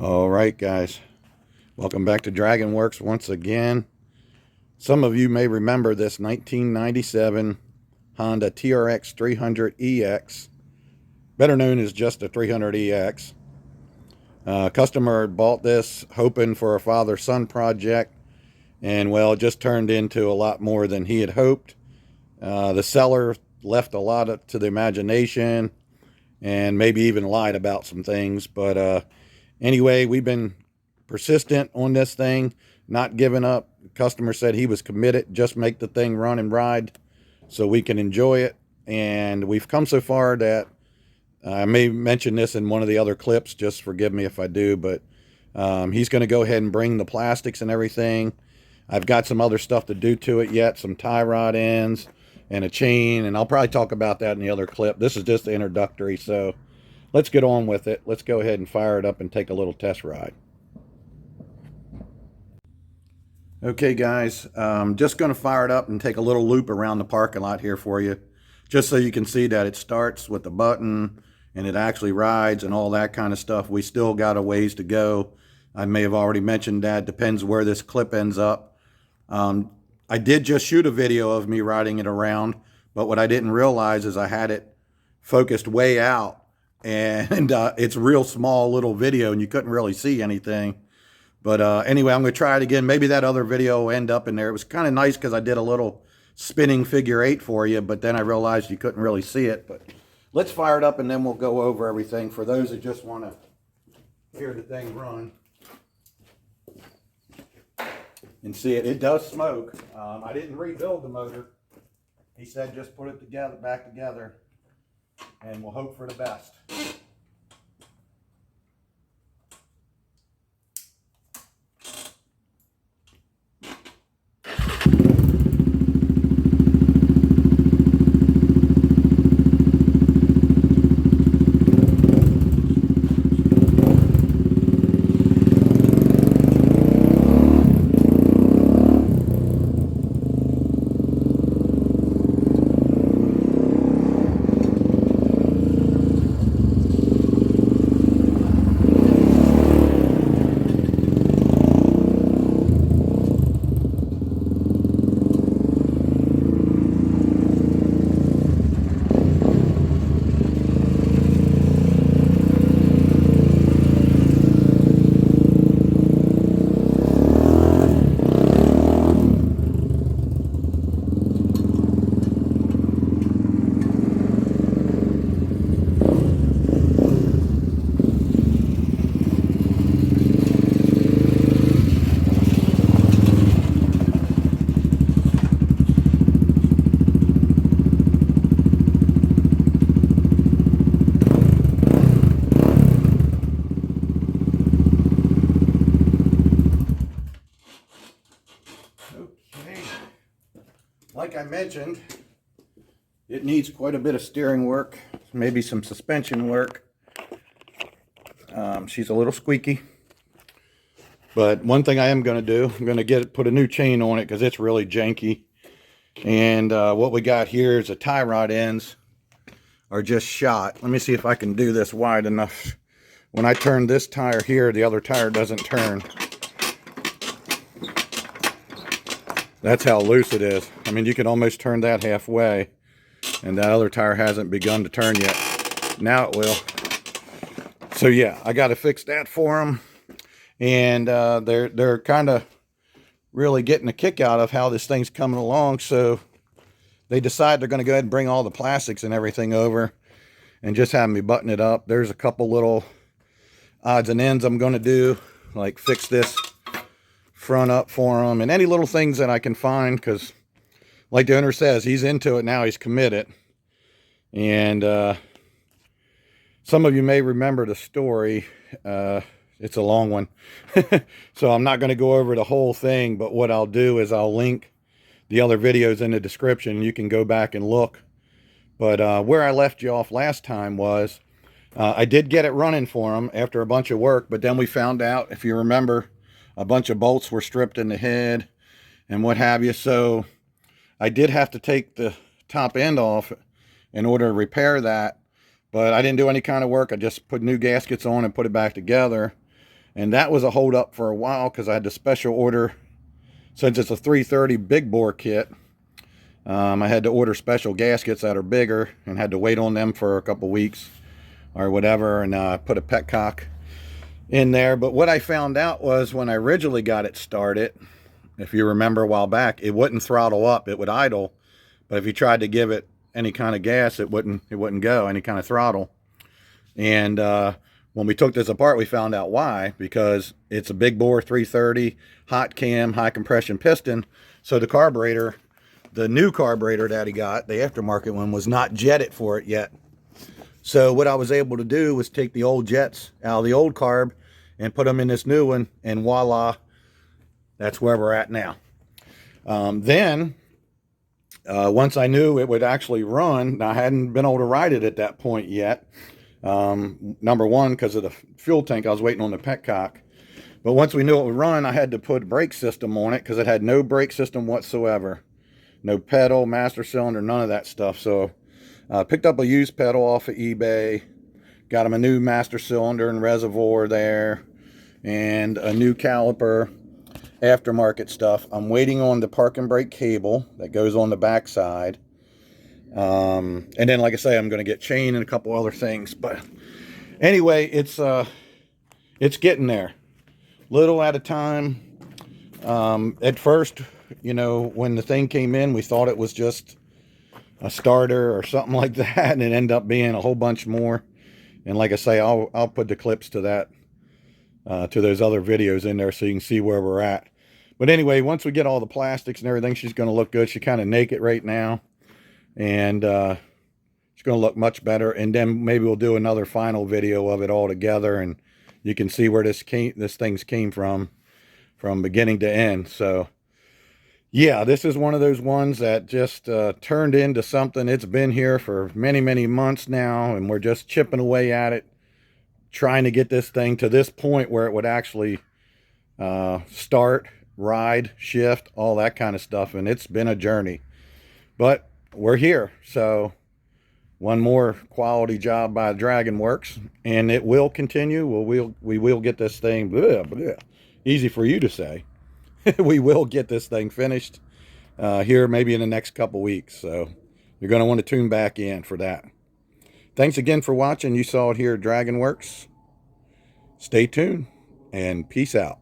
All right, guys. Welcome back to Dragon Works once again. Some of you may remember this 1997 Honda TRX300EX, better known as just a 300EX. Customer bought this hoping for a father-son project, and well, it just turned into a lot more than he had hoped. The seller left a lot to the imagination and maybe even lied about some things, but anyway, we've been persistent on this thing, not giving up. The customer said he was committed, just make the thing run and ride so we can enjoy it. And we've come so far that I may mention this in one of the other clips, just forgive me if I do, but he's going to go ahead and bring the plastics and everything. I've got some other stuff to do to it yet, some tie rod ends and a chain, and I'll probably talk about that in the other clip. This is just the introductory, so let's get on with it. Let's go ahead and fire it up and take a little test ride. Okay, guys, just going to fire it up and take a little loop around the parking lot here for you, just so you can see that it starts with the button and it actually rides and all that kind of stuff. We still got a ways to go. I may have already mentioned that. Depends where this clip ends up. I did just shoot a video of me riding it around, but what I didn't realize is I had it focused way out, and it's a real small little video and you couldn't really see anything. But anyway, I'm going to try it again. Maybe that other video will end up in there. It was kind of nice because I did a little spinning figure 8 for you, but then I realized you couldn't really see it. But let's fire it up and then we'll go over everything for those that just want to hear the thing run and see it. It does smoke. I didn't rebuild the motor. He said just put it together, back together, and we'll hope for the best. Like I mentioned, it needs quite a bit of steering work, maybe some suspension work. She's a little squeaky. But one thing I am going to do, I'm going to put a new chain on it because it's really janky. And what we got here is the tie rod ends are just shot. Let me see if I can do this wide enough. When I turn this tire here, the other tire doesn't turn. That's how loose it is. I mean, you can almost turn that halfway, and that other tire hasn't begun to turn yet. Now it will. So yeah, I got to fix that for them, and they're kind of really getting a kick out of how this thing's coming along. So they decide they're going to go ahead and bring all the plastics and everything over, and just have me button it up. There's a couple little odds and ends I'm going to do, like fix this front up for them, and any little things that I can find, because like the owner says, he's into it now, he's committed. And some of you may remember the story. It's a long one. So I'm not going to go over the whole thing, but what I'll do is I'll link the other videos in the description. You can go back and look. But where I left you off last time was I did get it running for him after a bunch of work, but then we found out, if you remember, a bunch of bolts were stripped in the head and what have you. So I did have to take the top end off in order to repair that. But I didn't do any kind of work. I just put new gaskets on and put it back together. And that was a hold up for a while because I had to special order, since it's a 330 big bore kit. I had to order special gaskets that are bigger and had to wait on them for a couple weeks or whatever, and put a petcock in there. But what I found out was, when I originally got it started, if you remember a while back, it wouldn't throttle up, it would idle. But if you tried to give it any kind of gas, it wouldn't go, any kind of throttle. And when we took this apart, we found out why. Because it's a big bore 330 hot cam high compression piston, so the carburetor, the new carburetor that he got, the aftermarket one, was not jetted for it yet. So what I was able to do was take the old jets out of the old carb and put them in this new one, and voila, that's where we're at now. Then once I knew it would actually run, I hadn't been able to ride it at that point yet. Number one, because of the fuel tank, I was waiting on the petcock. But once we knew it would run, I had to put a brake system on it, because it had no brake system whatsoever. No pedal, master cylinder, none of that stuff. So picked up a used pedal off of eBay, got him a new master cylinder and reservoir there, and a new caliper, aftermarket stuff. I'm waiting on the park and brake cable that goes on the back side. And then, like I say, I'm going to get chain and a couple other things. But anyway, it's getting there, little at a time. At first, you know, when the thing came in, we thought it was just a starter or something like that, and it ended up being a whole bunch more. And like I say, I'll put the clips to that, to those other videos in there, so you can see where we're at. But anyway, once we get all the plastics and everything, she's going to look good. She's kind of naked right now, and she's going to look much better. And then maybe we'll do another final video of it all together, and you can see where this things came from beginning to end. So yeah, this is one of those ones that just turned into something. It's been here for many, many months now, and we're just chipping away at it, trying to get this thing to this point where it would actually start, ride, shift, all that kind of stuff. And it's been a journey, but we're here. So one more quality job by Dragon Works, and it will continue. We will get this thing, easy for you to say. We will get this thing finished here maybe in the next couple weeks. So you're going to want to tune back in for that. Thanks again for watching. You saw it here at Dragon Works. Stay tuned and peace out.